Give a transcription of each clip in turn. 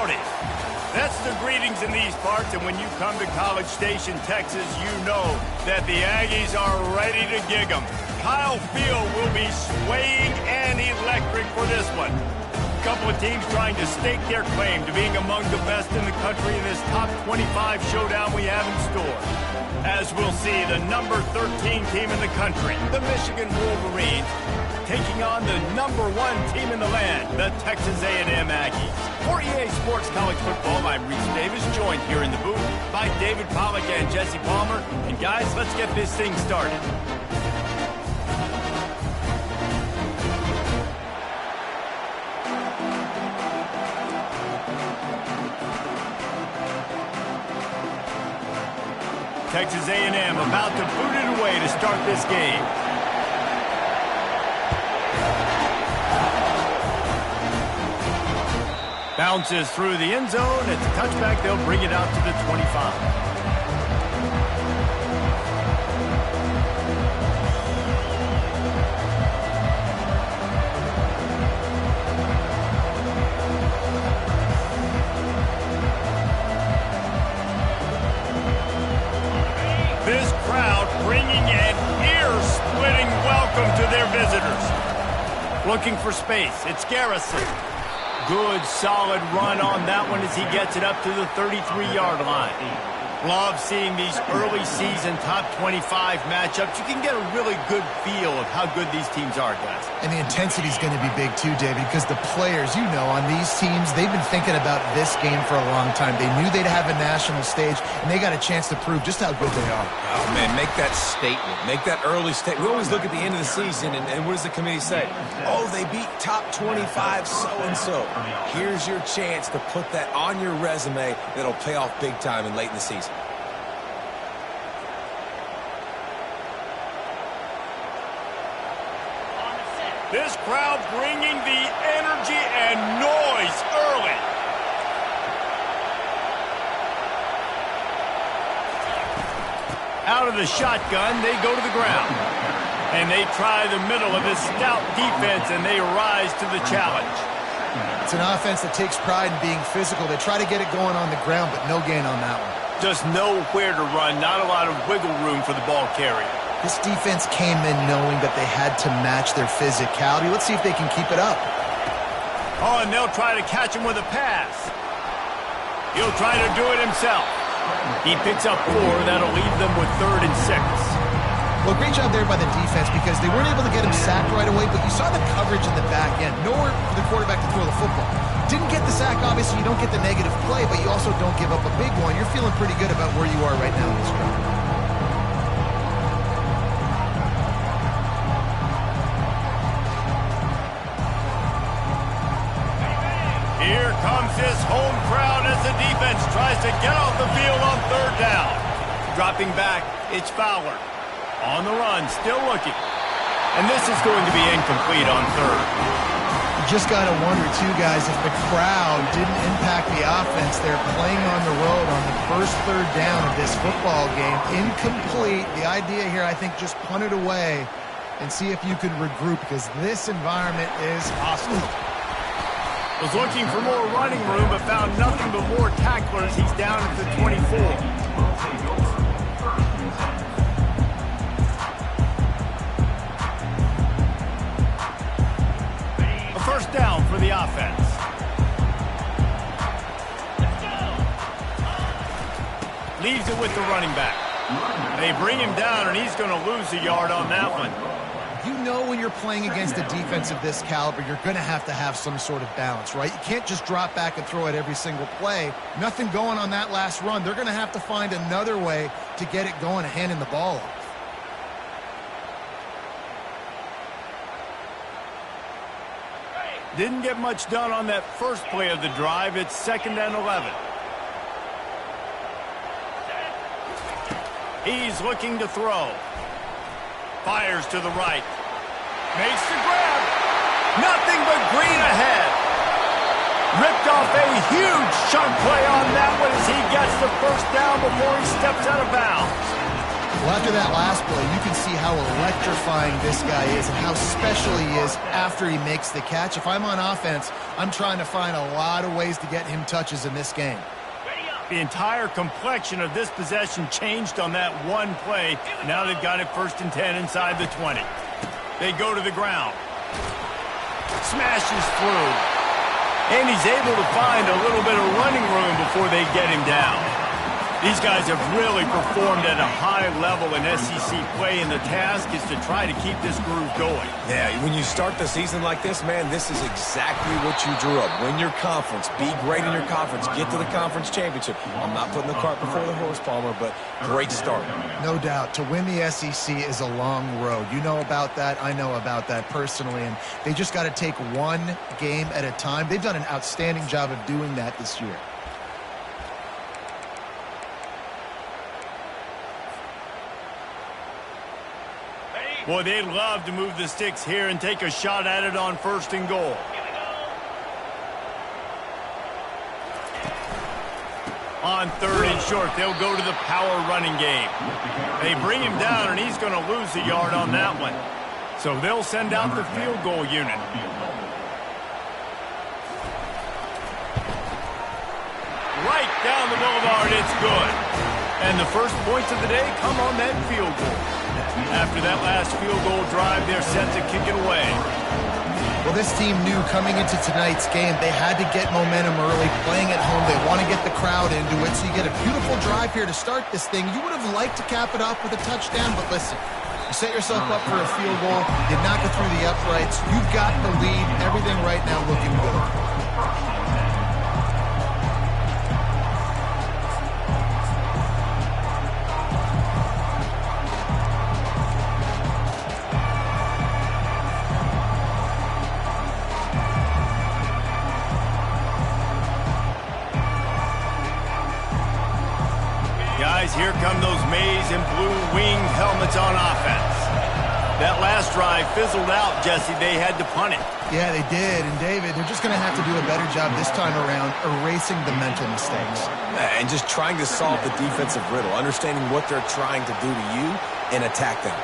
Howdy. That's the greetings in these parts, and when you come to College Station, Texas, you know that the Aggies are ready to gig 'em. Kyle Field will be swaying and electric for this one. A couple of teams trying to stake their claim to being among the best in the country in this top 25 showdown we have in store. As we'll see, the number 13 team in the country, the Michigan Wolverines, taking on the number 1 team in the land, the Texas A&M Aggies. For EA Sports College Football, I'm Reese Davis, joined here in the booth by David Pollack and Jesse Palmer. And guys, let's get this thing started. Texas A&M about to boot it away to start this game. Bounces through the end zone. It's a touchback. They'll bring it out to the 25. This crowd bringing an ear-splitting welcome to their visitors. Looking for space. It's Garrison. Good, solid run on that one as he gets it up to the 33-yard line. Love seeing these early season top 25 matchups. You can get a really good feel of how good these teams are, guys. And the intensity is going to be big too, David, because the players, you know, on these teams, they've been thinking about this game for a long time. They knew they'd have a national stage, and they got a chance to prove just how good they are. Oh, man, make that statement. Make that early statement. We always look at the end of the season, and what does the committee say? Oh, they beat top 25 so-and-so. Here's your chance to put that on your resume that'll pay off big time and late in the season. This crowd bringing the energy and noise early. Out of the shotgun, they go to the ground. And they try the middle of this stout defense, and they rise to the challenge. It's an offense that takes pride in being physical. They try to get it going on the ground, but no gain on that one. Just nowhere to run, not a lot of wiggle room for the ball carrier. This defense came in knowing that they had to match their physicality. Let's see if they can keep it up. Oh, and they'll try to catch him with a pass. He'll try to do it himself. He picks up 4. That'll leave them with 3rd and 6. Well, great job there by the defense because they weren't able to get him sacked right away, but you saw the coverage in the back end. Nowhere for the quarterback to throw the football. Didn't get the sack, obviously. You don't get the negative play, but you also don't give up a big one. You're feeling pretty good about where you are right now in this drive. Here comes this home crowd as the defense tries to get off the field on 3rd down. Dropping back, it's Fowler. On the run, still looking. And this is going to be incomplete on 3rd. You just got to wonder, too, guys, if the crowd didn't impact the offense. They're playing on the road on the first 3rd down of this football game. Incomplete. The idea here, I think, just punt it away and see if you can regroup because this environment is hostile. Was looking for more running room, but found nothing but more tacklers. He's down at the 24. A first down for the offense. Leaves it with the running back. They bring him down, and he's going to lose a yard on that one. You know when you're playing against a defense of this caliber, you're going to have some sort of balance, right? You can't just drop back and throw it every single play. Nothing going on that last run. They're going to have to find another way to get it going and handing the ball off. Didn't get much done on that first play of the drive. It's 2nd and 11. He's looking to throw. Fires to the right. Makes the grab. Nothing but green ahead. Ripped off a huge chunk play on that one as he gets the first down before he steps out of bounds. Well, after that last play, you can see how electrifying this guy is and how special he is after he makes the catch. If I'm on offense, I'm trying to find a lot of ways to get him touches in this game. The entire complexion of this possession changed on that one play. Now they've got it 1st and 10 inside the 20. They go to the ground. Smashes through. And he's able to find a little bit of running room before they get him down. These guys have really performed at a high level in SEC play, and the task is to try to keep this groove going. Yeah, when you start the season like this, man, this is exactly what you drew up. Win your conference. Be great in your conference. Get to the conference championship. I'm not putting the cart before the horse, Palmer, but great start. No doubt. To win the SEC is a long road. You know about that. I know about that personally, and they just got to take one game at a time. They've done an outstanding job of doing that this year. Boy, they'd love to move the sticks here and take a shot at it on 1st and goal. On 3rd and short, they'll go to the power running game. They bring him down, and he's going to lose a yard on that one. So they'll send out the field goal unit. Right down the boulevard, it's good. And the first points of the day come on that field goal. After that last field goal drive, they're set to kick it away. Well, this team knew coming into tonight's game they had to get momentum early, playing at home. They want to get the crowd into it, so you get a beautiful drive here to start this thing. You would have liked to cap it off with a touchdown, but listen, you set yourself up for a field goal, you knock it through the uprights, you've got the lead, everything right now looking good. Here come those maize and blue winged helmets on offense. That last drive fizzled out, Jesse. They had to punt it. Yeah, they did. And, David, they're just going to have to do a better job this time around erasing the mental mistakes. And just trying to solve the defensive riddle, understanding what they're trying to do to you and attack them.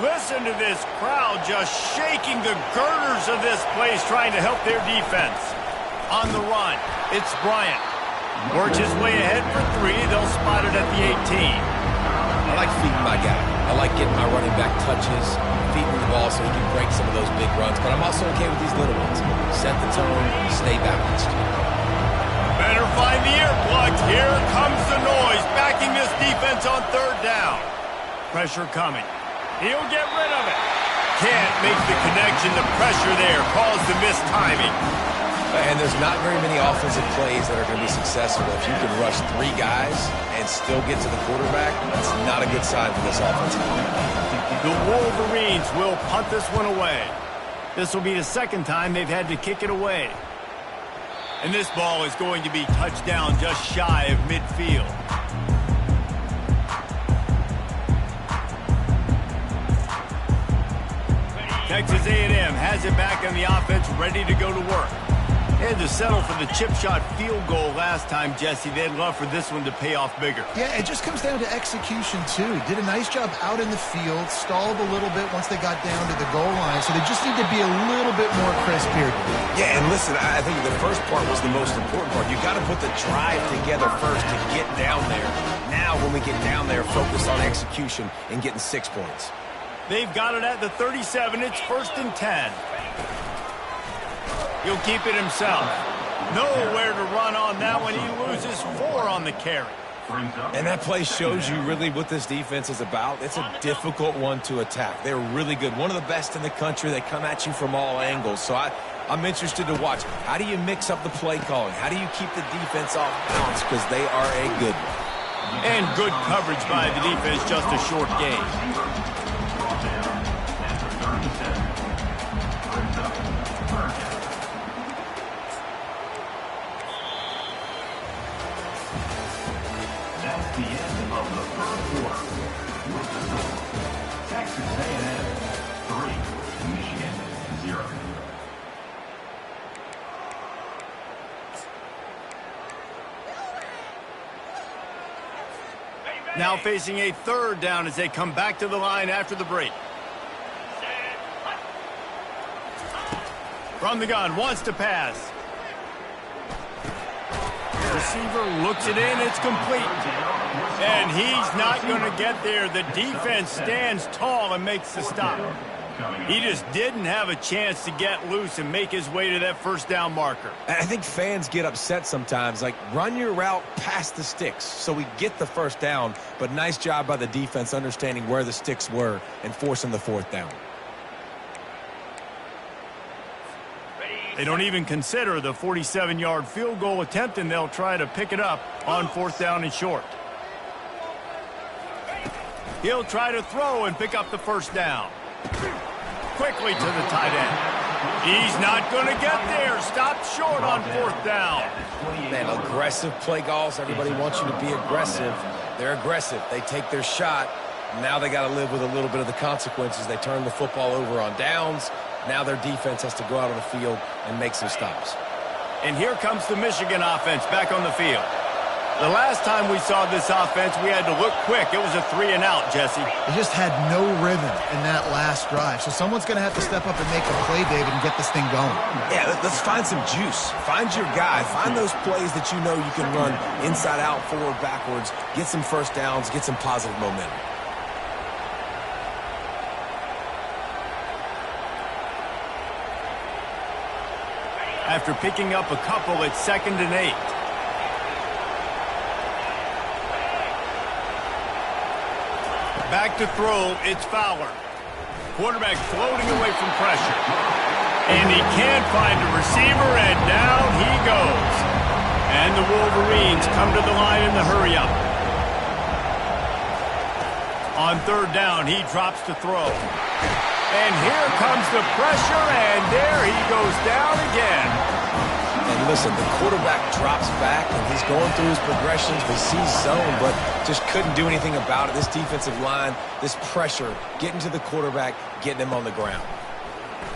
Listen to this crowd just shaking the girders of this place, trying to help their defense. On the run, it's Bryant. Works his way ahead for 3. They'll spot it at the 18. I like feeding my guy. I like getting my running back touches, feeding the ball so he can break some of those big runs. But I'm also okay with these little ones. Set the tone, stay balanced. Better find the earplugs. Here comes the noise, backing this defense on 3rd down. Pressure coming. He'll get rid of it. Can't make the connection. The pressure there caused the missed timing. And there's not very many offensive plays that are going to be successful. If you can rush 3 guys and still get to the quarterback, that's not a good sign for this offense. The Wolverines will punt this one away. This will be the 2nd time they've had to kick it away. And this ball is going to be touched down just shy of midfield. Texas A&M has it back on the offense, ready to go to work. They had to settle for the chip shot field goal last time, Jesse. They'd love for this one to pay off bigger. Yeah, it just comes down to execution, too. Did a nice job out in the field, stalled a little bit once they got down to the goal line, so they just need to be a little bit more crisp here. Yeah, and listen, I think the first part was the most important part. You got to put the drive together first to get down there. Now, when we get down there, focus on execution and getting 6 points. They've got it at the 37. It's 1st and 10. He'll keep it himself. Nowhere to run on that one. He loses 4 on the carry. And that play shows you really what this defense is about. It's a difficult one to attack. They're really good. One of the best in the country. They come at you from all angles. So I'm interested to watch. How do you mix up the play calling? How do you keep the defense off balance? Because they are a good one. And good coverage by the defense, just a short gain. That's the end of the first quarter. With the score, Texas A&M 3, Michigan 0. Now facing a third down as they come back to the line after the break. From the gun, wants to pass. Receiver looks it in, it's complete. And he's not going to get there. The defense stands tall and makes the stop. He just didn't have a chance to get loose and make his way to that first down marker. I think fans get upset sometimes. Like, run your route past the sticks so we get the first down. But nice job by the defense understanding where the sticks were and forcing the fourth down. They don't even consider the 47-yard field goal attempt, and they'll try to pick it up on fourth down and short. He'll try to throw and pick up the first down. Quickly to the tight end. He's not going to get there. Stopped short on fourth down. Man, aggressive play calls. Everybody wants you to be aggressive. They're aggressive. They take their shot. Now they got to live with a little bit of the consequences. They turn the football over on downs. Now their defense has to go out on the field and make some stops. And here comes the Michigan offense back on the field. The last time we saw this offense, we had to look quick. It was a 3-and-out, Jesse. They just had no rhythm in that last drive. So someone's going to have to step up and make a play, David, and get this thing going. Yeah, let's find some juice. Find your guy. Find those plays that you know you can run inside out, forward, backwards. Get some first downs. Get some positive momentum. After picking up a couple, it's 2nd and 8. Back to throw, it's Fowler. Quarterback floating away from pressure. And he can't find a receiver, and down he goes. And the Wolverines come to the line in the hurry-up. On third down, he drops to throw. And here comes the pressure, and there he goes down again. And listen, the quarterback drops back, and he's going through his progressions. We see zone, but just couldn't do anything about it. This defensive line, this pressure, getting to the quarterback, getting him on the ground.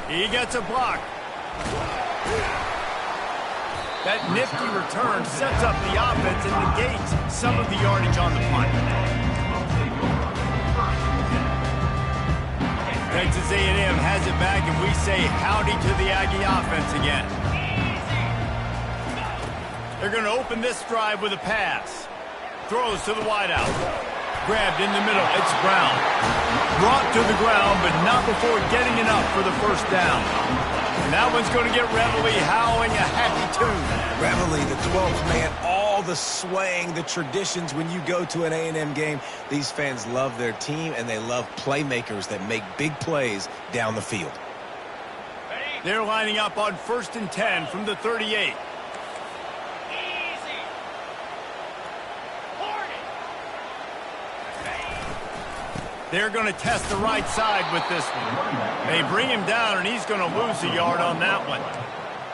He gets a block. That nifty return sets up the offense and negates some of the yardage on the punt. Texas A&M has it back, and we say howdy to the Aggie offense again. They're going to open this drive with a pass. Throws to the wideout. Grabbed in the middle. It's Brown. Brought to the ground, but not before getting enough for the first down. And that one's going to get Reveille howling a happy tune. Reveille, the 12th man, all the swaying, the traditions when you go to an A&M game. These fans love their team, and they love playmakers that make big plays down the field. They're lining up on 1st and 10 from the 38. They're going to test the right side with this one. They bring him down, and he's going to lose a yard on that one.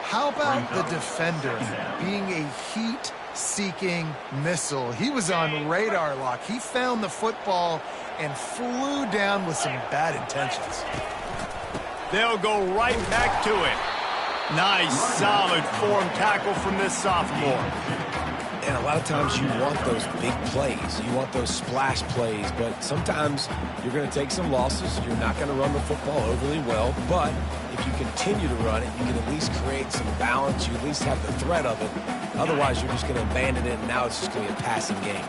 How about the defender being a heat-seeking missile? He was on radar lock. He found the football and flew down with some bad intentions. They'll go right back to it. Nice, solid form tackle from this sophomore. And a lot of times you want those big plays. You want those splash plays, but sometimes you're going to take some losses. You're not going to run the football overly well, but if you continue to run it, you can at least create some balance. You at least have the threat of it. Otherwise, you're just going to abandon it, and now it's just going to be a passing game.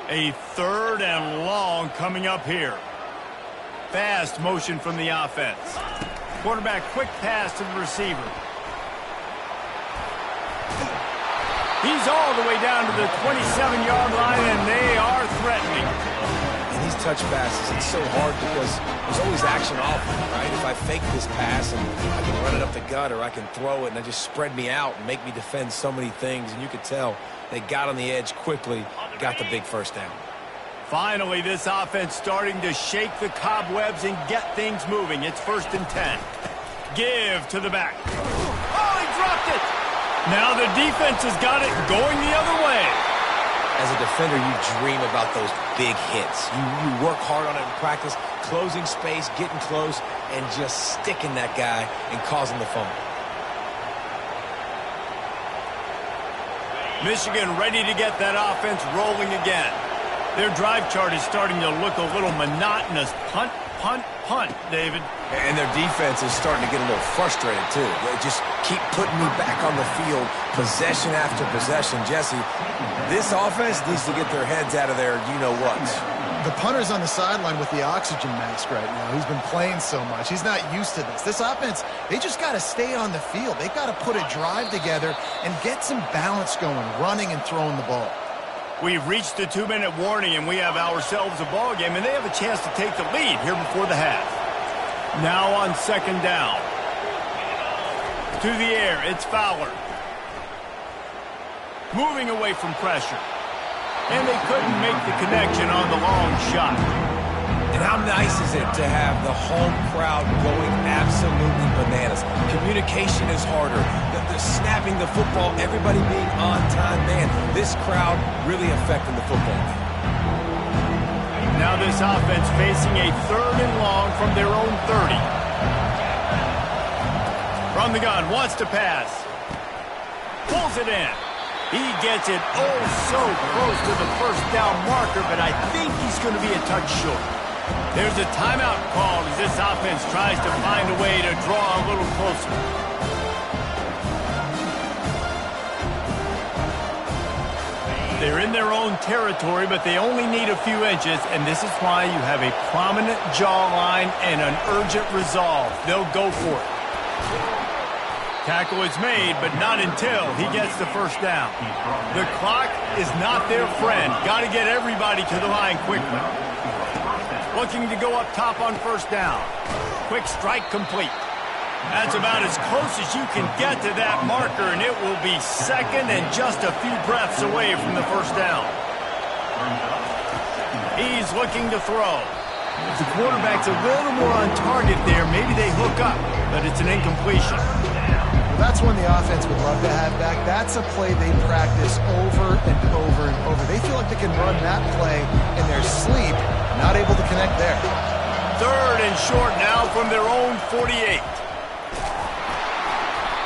A 3rd and long coming up here. Fast motion from the offense. Quarterback quick pass to the receiver. He's all the way down to the 27-yard line, and they are threatening. And these touch passes, it's so hard because there's always action off them, right? If I fake this pass and I can run it up the gut, or I can throw it and it just spread me out and make me defend so many things. And you could tell they got on the edge quickly got the big first down. Finally, this offense starting to shake the cobwebs and get things moving. It's 1st and 10. Give to the back. Oh, he dropped it! Now the defense has got it going the other way. As a defender, you dream about those big hits. You work hard on it in practice, closing space, getting close, and just sticking that guy and causing the fumble. Michigan ready to get that offense rolling again. Their drive chart is starting to look a little monotonous. Punt, punt, punt, David. And their defense is starting to get a little frustrated, too. They just keep putting me back on the field, possession after possession. Jesse, this offense needs to get their heads out of there, you-know-what. The punter's on the sideline with the oxygen mask right now. He's been playing so much. He's not used to this. This offense, they just got to stay on the field. They've got to put a drive together and get some balance going, running and throwing the ball. We've reached the 2-minute warning, and we have ourselves a ball game, and they have a chance to take the lead here before the half. Now on 2nd down. To the air, it's Fowler. Moving away from pressure. And they couldn't make the connection on the long shot. And how nice is it to have the home crowd going absolutely bananas? Communication is harder. The snapping the football, everybody being on time. Man, this crowd really affecting the football game. Now this offense facing a 3rd and long from their own 30. From the gun, wants to pass. Pulls it in. He gets it oh so close to the 1st down marker, but I think he's going to be a touch short. There's a timeout called as this offense tries to find a way to draw a little closer. They're in their own territory, but they only need a few inches, and this is why you have a prominent jawline and an urgent resolve. They'll go for it. Tackle is made, but not until he gets the 1st down. The clock is not their friend. Got to get everybody to the line quickly. Looking to go up top on 1st down. Quick strike complete. That's about as close as you can get to that marker, and it will be 2nd and just a few breaths away from the 1st down. He's looking to throw. If the quarterback's a little more on target there, maybe they hook up, but it's an incompletion. That's one the offense would love to have back. That's a play they practice over and over and over. They feel like they can run that play in their sleep, not able to connect there. 3rd and short now from their own 48.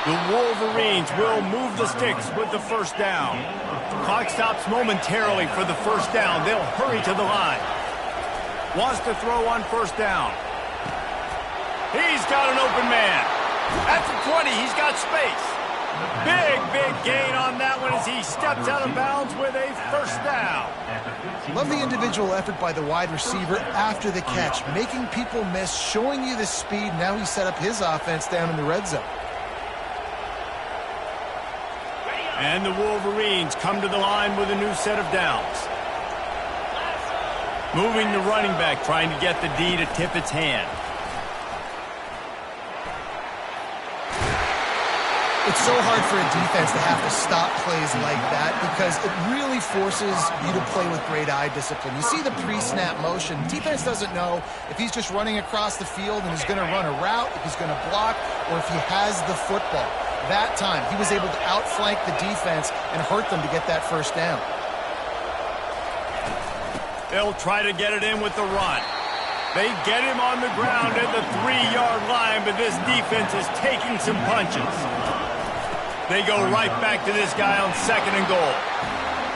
The Wolverines will move the sticks with the 1st down. Clock stops momentarily for the 1st down. They'll hurry to the line. Wants to throw on 1st down. He's got an open man. At the 20, he's got space. Big gain on that one as he steps out of bounds with a 1st down. Love the individual effort by the wide receiver after the catch, making people miss, showing you the speed. Now he set up his offense down in the red zone. And the Wolverines come to the line with a new set of downs. Moving the running back, trying to get the D to tip its hand. It's so hard for a defense to have to stop plays like that because it really forces you to play with great eye discipline. You see the pre-snap motion. Defense doesn't know if he's just running across the field and he's going to run a route, if he's going to block, or if he has the football. That time, he was able to outflank the defense and hurt them to get that 1st down. They'll try to get it in with the run. They get him on the ground at the 3-yard line, but this defense is taking some punches. They go right back to this guy on 2nd and goal.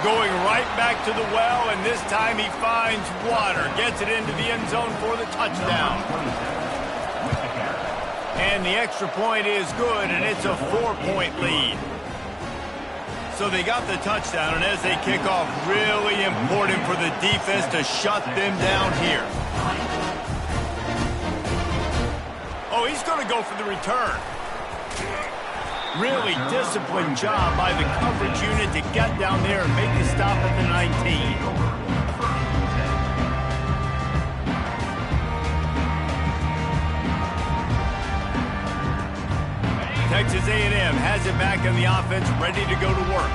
Going right back to the well, and this time he finds water. Gets it into the end zone for the touchdown. And the extra point is good, and it's a 4-point lead. So they got the touchdown, and as they kick off, really important for the defense to shut them down here. Oh, he's going to go for the return. Really disciplined job by the coverage unit to get down there and make the stop at the 19. Texas A&M has it back in the offense, ready to go to work.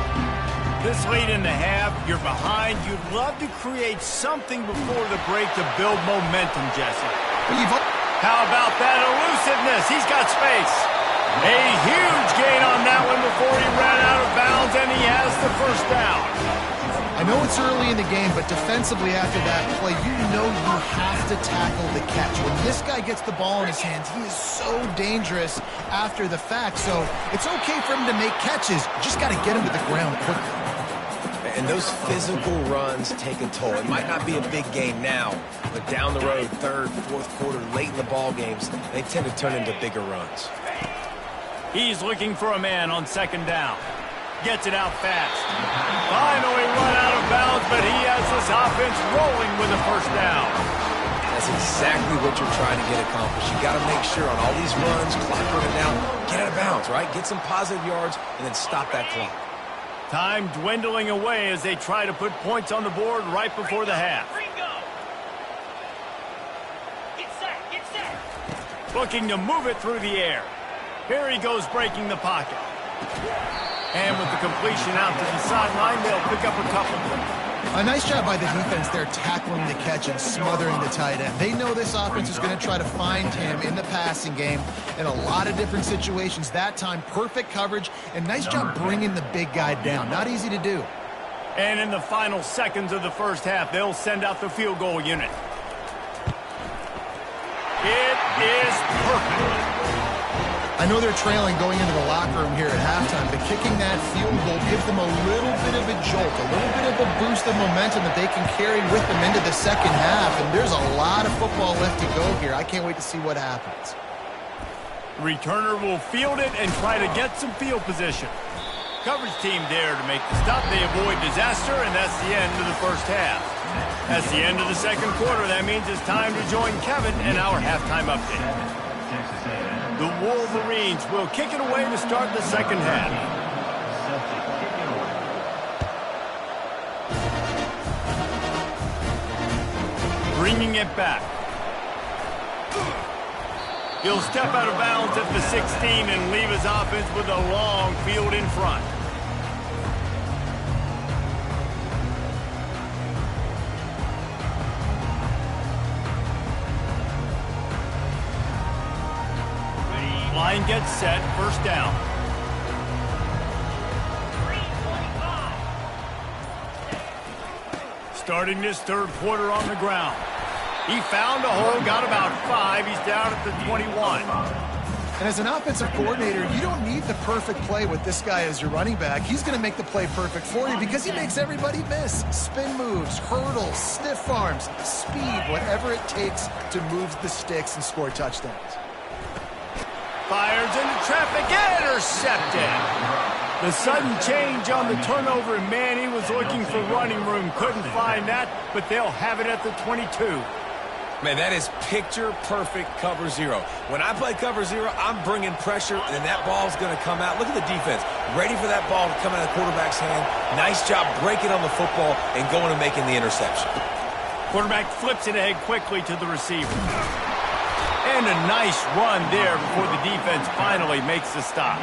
This late in the half, you're behind. You'd love to create something before the break to build momentum, Jesse. How about that elusiveness? He's got space. A huge gain on that one before he ran out of bounds, and he has the first down. I know it's early in the game, but defensively after that play, you know you have to tackle the catch. When this guy gets the ball in his hands, he is so dangerous after the fact. So it's okay for him to make catches. Just got to get him to the ground quickly. And those physical runs take a toll. It might not be a big game now, but down the road, third, fourth quarter, late in the ball games, they tend to turn into bigger runs. He's looking for a man on second down. Gets it out fast. Finally run out of bounds, but he has this offense rolling with a first down. That's exactly what you're trying to get accomplished. You got to make sure on all these runs, clock running down, get out of bounds, right? Get some positive yards, and then stop that clock. Time dwindling away as they try to put points on the board right before the half. Get set. Looking to move it through the air. Here he goes breaking the pocket. And with the completion out to the sideline, they'll pick up a couple. A nice job by the defense there tackling the catch and smothering the tight end. They know this offense is going to try to find him in the passing game in a lot of different situations. That time, perfect coverage, and nice job bringing the big guy down. Not easy to do. And in the final seconds of the first half, they'll send out the field goal unit. It is perfect. I know they're trailing going into the locker room here at halftime, but kicking that field goal gives them a little bit of a jolt, a little bit of a boost of momentum that they can carry with them into the second half, and there's a lot of football left to go here. I can't wait to see what happens. Returner will field it and try to get some field position. Coverage team there to make the stop. They avoid disaster, and that's the end of the first half. That's the end of the second quarter. That means it's time to join Kevin in our halftime update. The Wolverines will kick it away to start the second half. Bringing it back. He'll step out of bounds at the 16 and leave his offense with a long field in front. Line gets set, first down. Starting this third quarter on the ground. He found a hole, got about 5. He's down at the 21. And as an offensive coordinator, you don't need the perfect play with this guy as your running back. He's going to make the play perfect for you because he makes everybody miss. Spin moves, hurdles, stiff arms, speed, whatever it takes to move the sticks and score touchdowns. Fires into traffic, intercepted. The sudden change on the turnover, and man, he was looking for running room. Couldn't find that, but they'll have it at the 22. Man, that is picture-perfect cover zero. When I play cover zero, I'm bringing pressure, and that ball's going to come out. Look at the defense. Ready for that ball to come out of the quarterback's hand. Nice job breaking on the football and going and making the interception. Quarterback flips it ahead quickly to the receiver. And a nice run there before the defense finally makes the stop.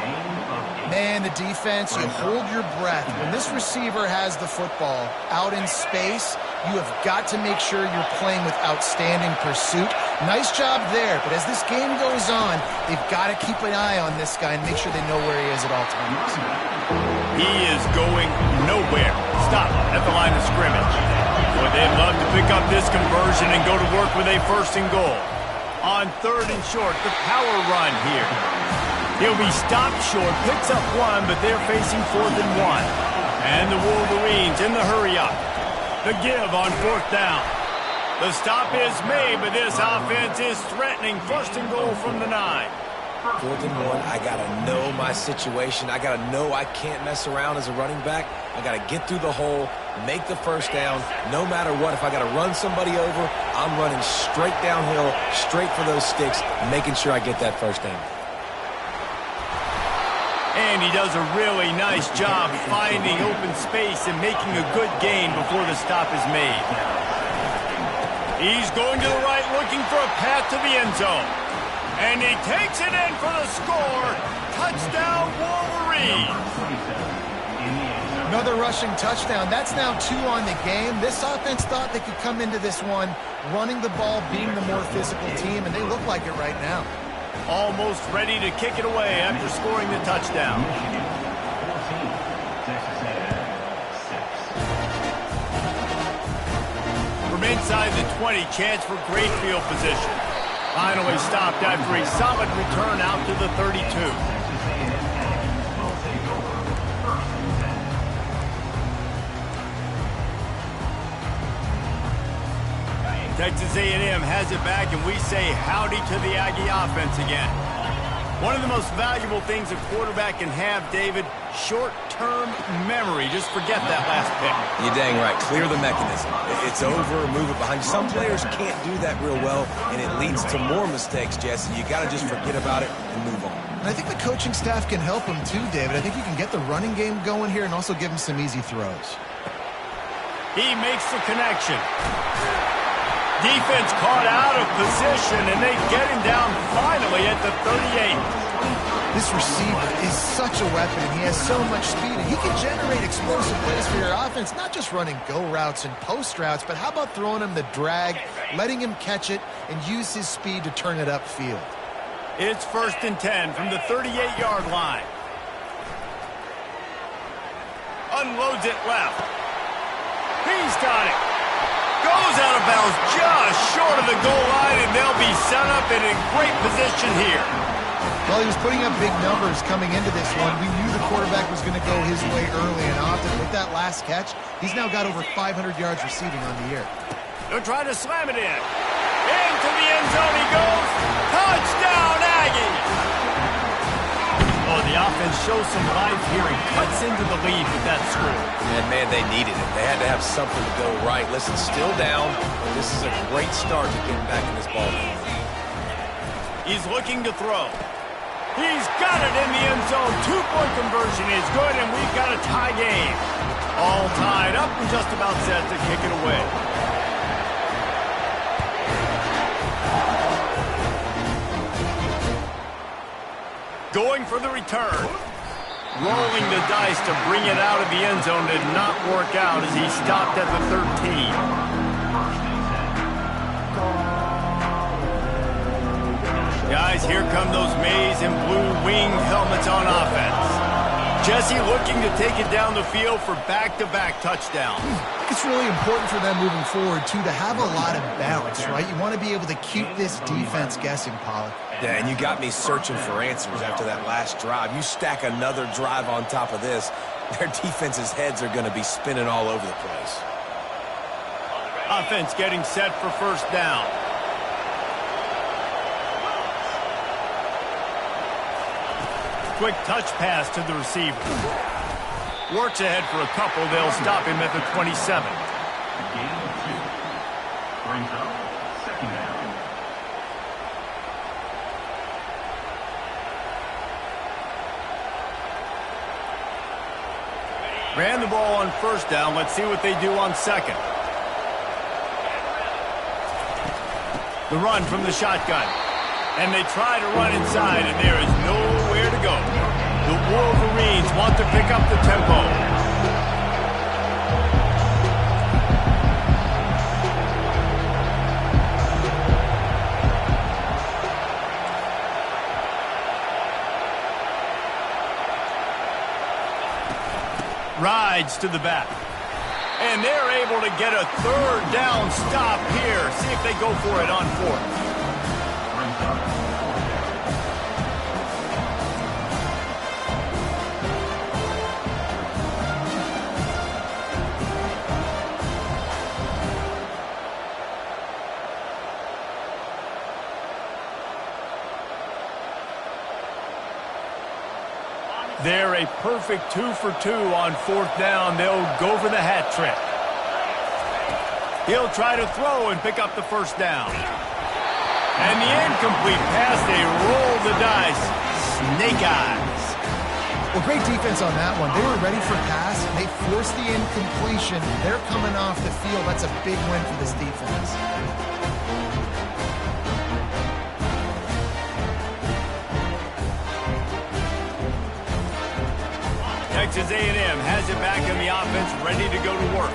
Man, the defense, you hold your breath. When this receiver has the football out in space, you have got to make sure you're playing with outstanding pursuit. Nice job there, but as this game goes on, they've got to keep an eye on this guy and make sure they know where he is at all times. He is going nowhere. Stop at the line of scrimmage. Boy, they'd love to pick up this conversion and go to work with a first and goal. On third and short, the power run here. He'll be stopped short, picks up 1, but they're facing 4th and 1. And the Wolverines in the hurry up. The give on 4th down. The stop is made, but this offense is threatening. First and goal from the 9. 4th and 1, I got to know my situation. I got to know I can't mess around as a running back. I got to get through the hole, make the first down. No matter what, if I got to run somebody over, I'm running straight downhill, straight for those sticks, making sure I get that first down. And he does a really nice job finding open space and making a good gain before the stop is made. He's going to the right, looking for a path to the end zone. And he takes it in for the score. Touchdown, Wolverines. Another rushing touchdown. That's now 2 on the game. This offense thought they could come into this one running the ball, being the more physical team, and they look like it right now. Almost ready to kick it away after scoring the touchdown. Michigan 14, Texas A&M 6. From inside the 20, chance for great field position. Finally stopped after a solid return out to the 32. Texas A&M Aggies will take over 1st and 10. Texas A&M has it back, and we say howdy to the Aggie offense again. One of the most valuable things a quarterback can have, David, short-term memory. Just forget that last pick. You're dang right. Clear the mechanism. It's over, move it behind you. Some players can't do that real well, and it leads to more mistakes, Jesse. You got to just forget about it and move on. And I think the coaching staff can help him too, David. I think you can get the running game going here and also give him some easy throws. He makes the connection. Defense caught out of position, and they get him down finally at the 38. This receiver is such a weapon, and he has so much speed, and he can generate explosive plays for your offense, not just running go routes and post routes, but how about throwing him the drag, letting him catch it, and use his speed to turn it upfield. It's 1st and 10 from the 38-yard line. Unloads it left. He's got it. Goes out of bounds just short of the goal line, and they'll be set up and in great position here. Well, he was putting up big numbers coming into this one. We knew the quarterback was going to go his way early and often. With that last catch, he's now got over 500 yards receiving on the year. They're trying to slam it in. Into the end zone he goes. Touchdown, Aggies! Oh, the offense shows some life here and cuts into the lead with that score. And, man, they needed it. They had to have something to go right. Listen, still down, but this is a great start to getting back in this ball game. He's looking to throw. He's got it in the end zone. 2-point conversion is good, and we've got a tie game. All tied up and just about set to kick it away. Going for the return. Rolling the dice to bring it out of the end zone did not work out as he stopped at the 13. Guys, here come those maize and blue winged helmets on offense. Jesse looking to take it down the field for back-to-back touchdowns. I think it's really important for them moving forward, too, to have a lot of balance, right? You want to be able to keep this defense guessing, Pollard. Yeah, and you got me searching for answers after that last drive. You stack another drive on top of this, their defense's heads are going to be spinning all over the place. Offense getting set for 1st down. Quick touch pass to the receiver. Works ahead for a couple. They'll stop him at the 27. Gain of 2. Brings up 2nd down. Ran the ball on 1st down. Let's see what they do on 2nd. The run from the shotgun. And they try to run inside, and there is nowhere to go. The Wolverines want to pick up the tempo. Rides to the back. And they're able to get a 3rd down stop here. See if they go for it on 4th. Brings up 4th down. They're a perfect 2 for 2 on 4th down. They'll go for the hat trick. He'll try to throw and pick up the 1st down. And the incomplete pass, they roll the dice. Snake eyes. Well, great defense on that one. They were ready for pass. They forced the incompletion. They're coming off the field. That's a big win for this defense. Texas A&M has it back in the offense, ready to go to work.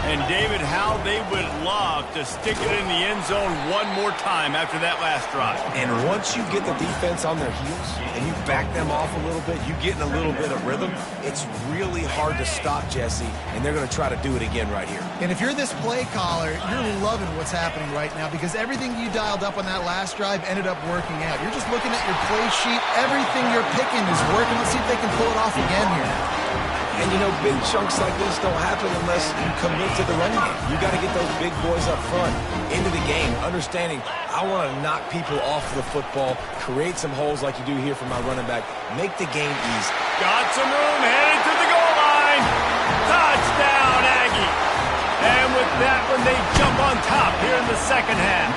And, David, how they would love to stick it in the end zone one more time after that last drive. And once you get the defense on their heels and you back them off a little bit, you get in a little bit of rhythm, it's really hard to stop, Jesse, and they're going to try to do it again right here. And if you're this play caller, you're loving what's happening right now because everything you dialed up on that last drive ended up working out. You're just looking at your play sheet. Everything you're picking is working. Let's see if they can pull it off again here. And, you know, big chunks like this don't happen unless you commit to the running game. You got to get those big boys up front into the game, understanding I want to knock people off the football, create some holes like you do here for my running back, make the game easy. Got some room, headed to the goal line. Touchdown, Aggie. And with that one, they jump on top here in the second half.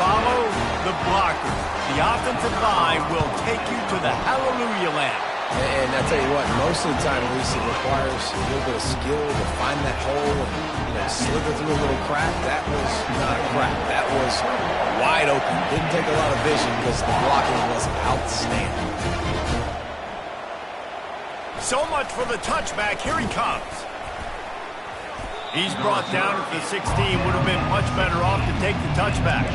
Follow the blocker. The offensive line will take you to the hallelujah land. And I tell you what, most of the time, at least, it requires a little bit of skill to find that hole and, you know, slither through a little crack. That was not a crack. That was wide open. Didn't take a lot of vision because the blocking was outstanding. So much for the touchback. Here he comes. He's brought down at the 16. Would have been much better off to take the touchback.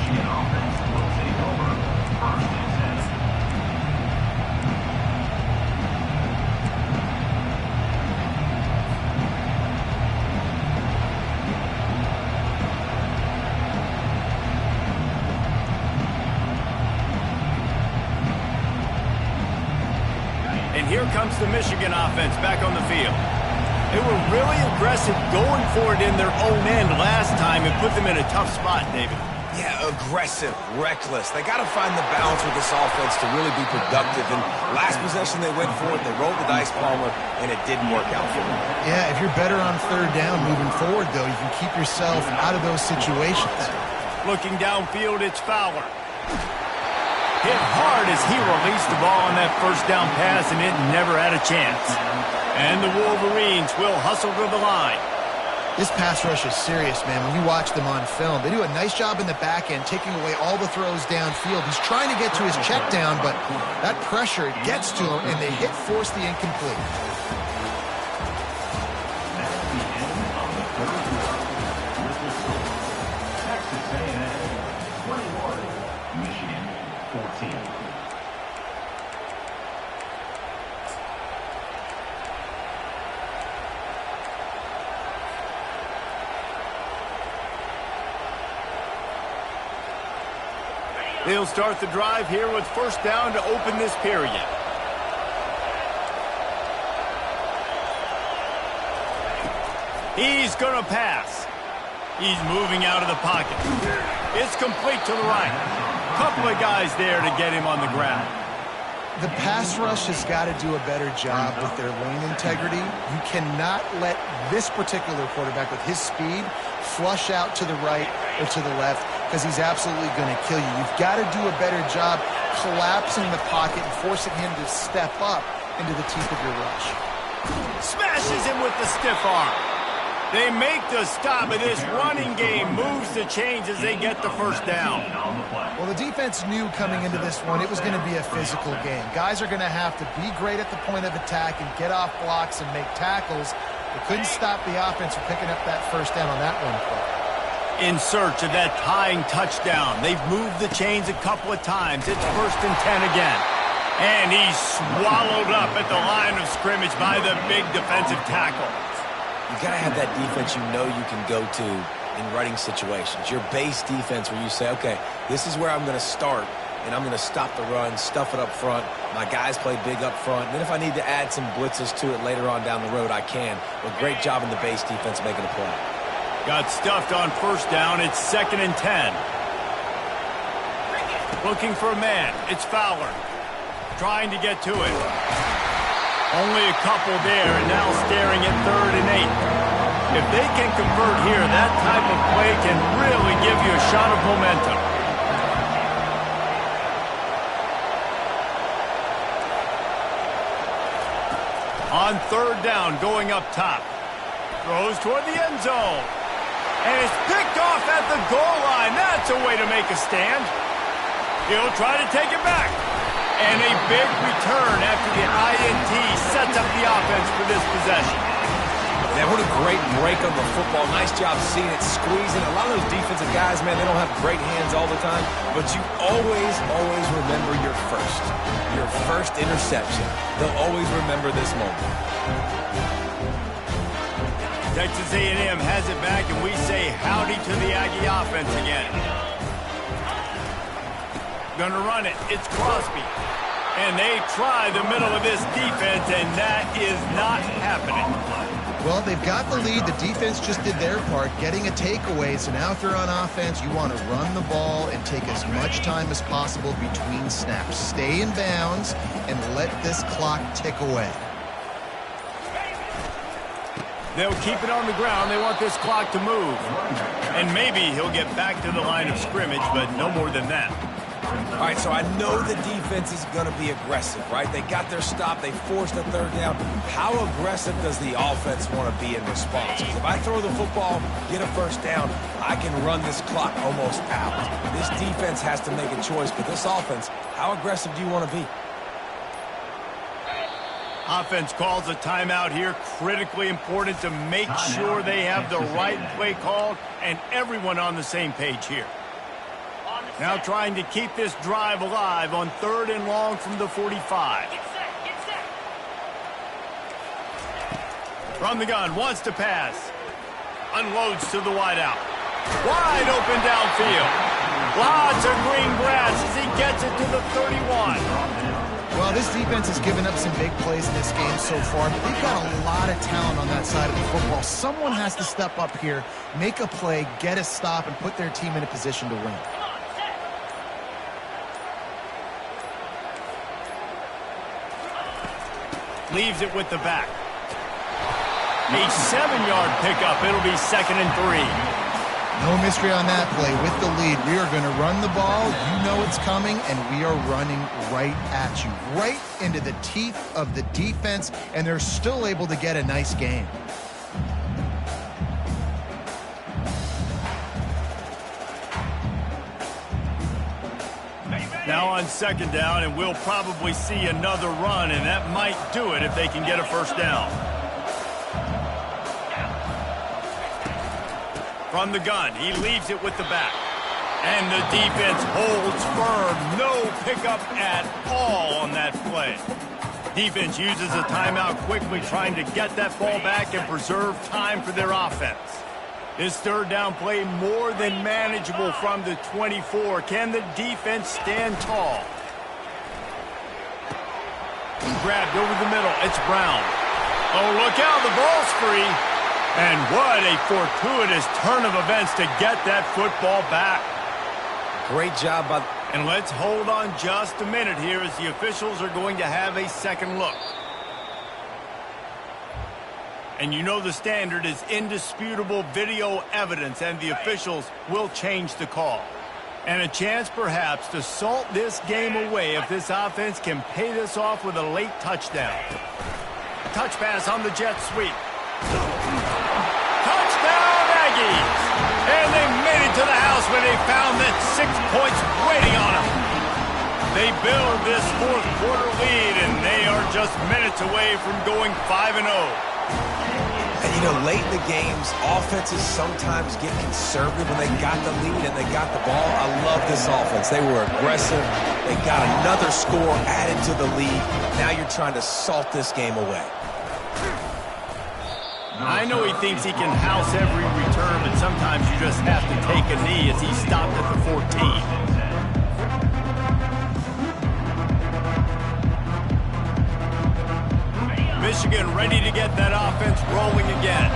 And here comes the Michigan offense back on the field. They were really aggressive going for it in their own end last time and put them in a tough spot, David. Yeah, aggressive, reckless. They got to find the balance with this offense to really be productive. And last possession, they went for it. They rolled the dice, Palmer, and it didn't work out for them. Yeah, if you're better on third down moving forward, though, you can keep yourself out of those situations. Looking downfield, it's Fowler. Hit hard as he released the ball on that first down pass, and it never had a chance. And the Wolverines will hustle to the line. This pass rush is serious, man. When you watch them on film, they do a nice job in the back end, taking away all the throws downfield. He's trying to get to his check down, but that pressure gets to him, and they force the incomplete. Texas A&M 21, Michigan 14. They'll start the drive here with first down to open this period. He's going to pass. He's moving out of the pocket. It's complete to the right. Couple of guys there to get him on the ground. The pass rush has got to do a better job with their lane integrity. You cannot let this particular quarterback with his speed flush out to the right or to the left because he's absolutely going to kill you. You've got to do a better job collapsing the pocket and forcing him to step up into the teeth of your rush. Smashes him with the stiff arm. They make the stop, and this running game moves the chains as they get the first down. Well, the defense knew coming into this one it was going to be a physical game. Guys are going to have to be great at the point of attack and get off blocks and make tackles. They couldn't stop the offense from picking up that first down on that one play. In search of that tying touchdown. They've moved the chains a couple of times. It's 1st and 10 again. And he's swallowed up at the line of scrimmage by the big defensive tackle. You got to have that defense you know you can go to in running situations. Your base defense where you say, okay, this is where I'm going to start, and I'm going to stop the run, stuff it up front. My guys play big up front. And then if I need to add some blitzes to it later on down the road, I can. But great job in the base defense making a play. Got stuffed on first down. It's 2nd and 10. Looking for a man. It's Fowler. Trying to get to it. Only a couple there, and now staring at 3rd and 8. If they can convert here, that type of play can really give you a shot of momentum. On 3rd down, going up top. Throws toward the end zone. And it's picked off at the goal line. That's a way to make a stand. He'll try to take it back. And a big return after the INT sets up the offense for this possession. Yeah, what a great break on the football. Nice job seeing it, squeezing. A lot of those defensive guys, man, they don't have great hands all the time, but you always remember your first interception. They'll always remember this moment. Texas A&M has it back, and we say howdy to the Aggie offense again. Gonna run it. It's Crosby. And they try the middle of this defense, and that is not happening. Well, they've got the lead. The defense just did their part, getting a takeaway. So now if they're on offense, you want to run the ball and take as much time as possible between snaps. Stay in bounds and let this clock tick away. They'll keep it on the ground. They want this clock to move. And maybe he'll get back to the line of scrimmage, but no more than that. All right, so I know the defense is going to be aggressive, right? They got their stop. They forced a third down. How aggressive does the offense want to be in response? Because if I throw the football, get a first down, I can run this clock almost out. This defense has to make a choice, but this offense, how aggressive do you want to be? Offense calls a timeout here. Critically important to make sure they have the right play called and everyone on the same page here. Now trying to keep this drive alive on 3rd and long from the 45. From the gun, wants to pass. Unloads to the wideout. Wide open downfield. Lots of green grass as he gets it to the 31. Well, this defense has given up some big plays in this game so far, but they've got a lot of talent on that side of the football. Someone has to step up here, make a play, get a stop, and put their team in a position to win. Leaves it with the back. A 7-yard pickup. It'll be 2nd and 3. No mystery on that play. With the lead, we are going to run the ball. You know it's coming, and we are running right at you. Right into the teeth of the defense, and they're still able to get a nice game. Now on 2nd down, and we'll probably see another run, and that might do it if they can get a first down. From the gun, he leaves it with the back. And the defense holds firm. No pickup at all on that play. Defense uses a timeout quickly, trying to get that ball back and preserve time for their offense. This 3rd down play more than manageable from the 24. Can the defense stand tall? Grabbed over the middle. It's Brown. Oh, look out. The ball's free. And what a fortuitous turn of events to get that football back. Great job by... And let's hold on just a minute here as the officials are going to have a second look. And you know the standard is indisputable video evidence, and the officials will change the call. And a chance perhaps to salt this game away if this offense can pay this off with a late touchdown. Touch pass on the jet sweep. Touchdown Aggies! And they made it to the house when they found that 6 points waiting on them. They build this 4th quarter lead, and they are just minutes away from going 5-0. And, you know, late in the games, offenses sometimes get conservative when they got the lead and they got the ball. I love this offense. They were aggressive. They got another score added to the lead. Now you're trying to salt this game away. I know he thinks he can house every return, but sometimes you just have to take a knee as he stopped at the 14. Michigan ready to get that offense rolling again.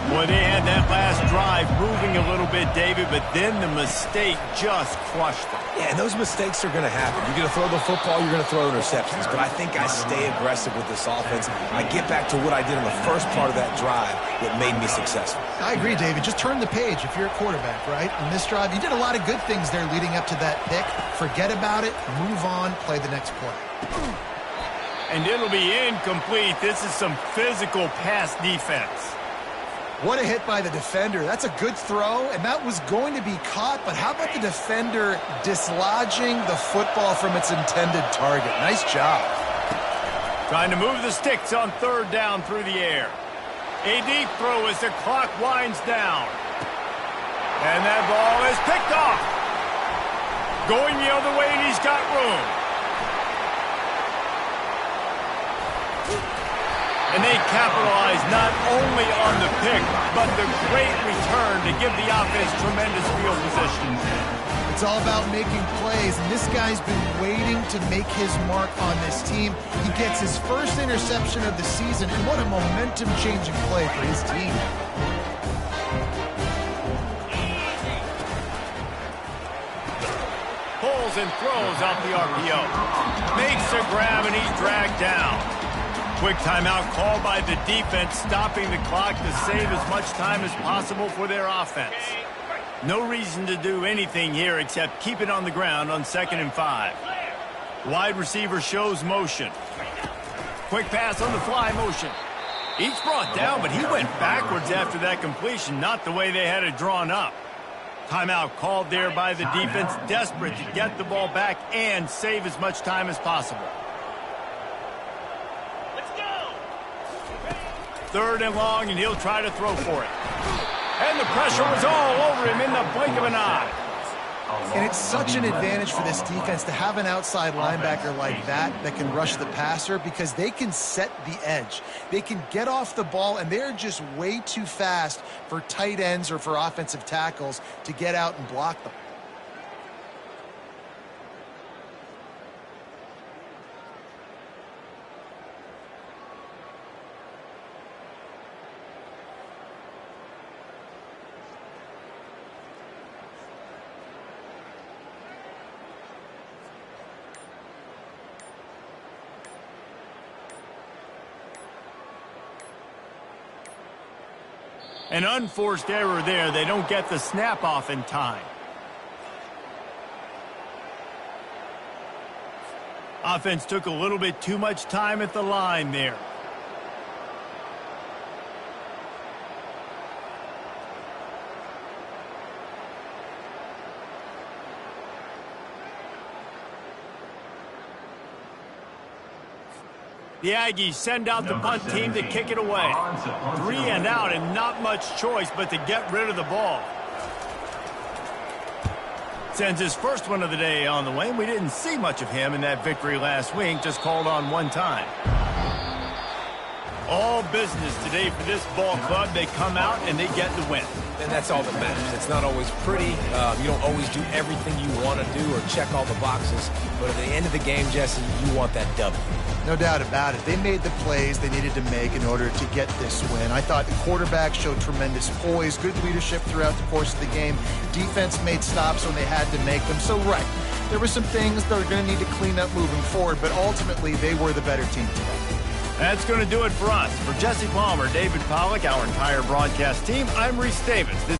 Boy, they had that last drive moving a little bit, David, but then the mistake just crushed them. Yeah, and those mistakes are going to happen. You're going to throw the football, you're going to throw interceptions. But I think I stay aggressive with this offense. I get back to what I did in the first part of that drive that made me successful. I agree, David. Just turn the page if you're a quarterback, right? In this drive, you did a lot of good things there leading up to that pick. Forget about it, move on, play the next play. And it'll be incomplete. This is some physical pass defense. What a hit by the defender. That's a good throw, and that was going to be caught, but how about the defender dislodging the football from its intended target? Nice job. Trying to move the sticks on third down through the air. A deep throw as the clock winds down. And that ball is picked off. Going the other way, and he's got room. And they capitalize not only on the pick, but the great return to give the offense tremendous field position. It's all about making plays, and this guy's been waiting to make his mark on this team. He gets his first interception of the season, and what a momentum-changing play for his team. Pulls and throws out the RPO. Makes a grab, and he's dragged down. Quick timeout called by the defense, stopping the clock to save as much time as possible for their offense. No reason to do anything here except keep it on the ground on 2nd and 5. Wide receiver shows motion. Quick pass on the fly motion. Each brought down, but he went backwards after that completion, not the way they had it drawn up. Timeout called there by the defense, desperate to get the ball back and save as much time as possible. 3rd and long, and he'll try to throw for it. And the pressure was all over him in the blink of an eye. And it's such an advantage for this defense to have an outside linebacker like that can rush the passer, because they can set the edge. They can get off the ball, and they're just way too fast for tight ends or for offensive tackles to get out and block them. An unforced error there. They don't get the snap off in time. Offense took a little bit too much time at the line there. The Aggies send out the punt team to kick it away. 3 and out, and not much choice but to get rid of the ball. Sends his first one of the day on the way, and we didn't see much of him in that victory last week, just called on one time. All business today for this ball club. They come out and they get the win. And that's all that matters. It's not always pretty. You don't always do everything you want to do or check all the boxes. But at the end of the game, Jesse, you want that W. No doubt about it. They made the plays they needed to make in order to get this win. I thought the quarterback showed tremendous poise, good leadership throughout the course of the game. Defense made stops when they had to make them. So, right, there were some things that are going to need to clean up moving forward, but ultimately they were the better team today. That's going to do it for us. For Jesse Palmer, David Pollack, our entire broadcast team, I'm Reese Davis. This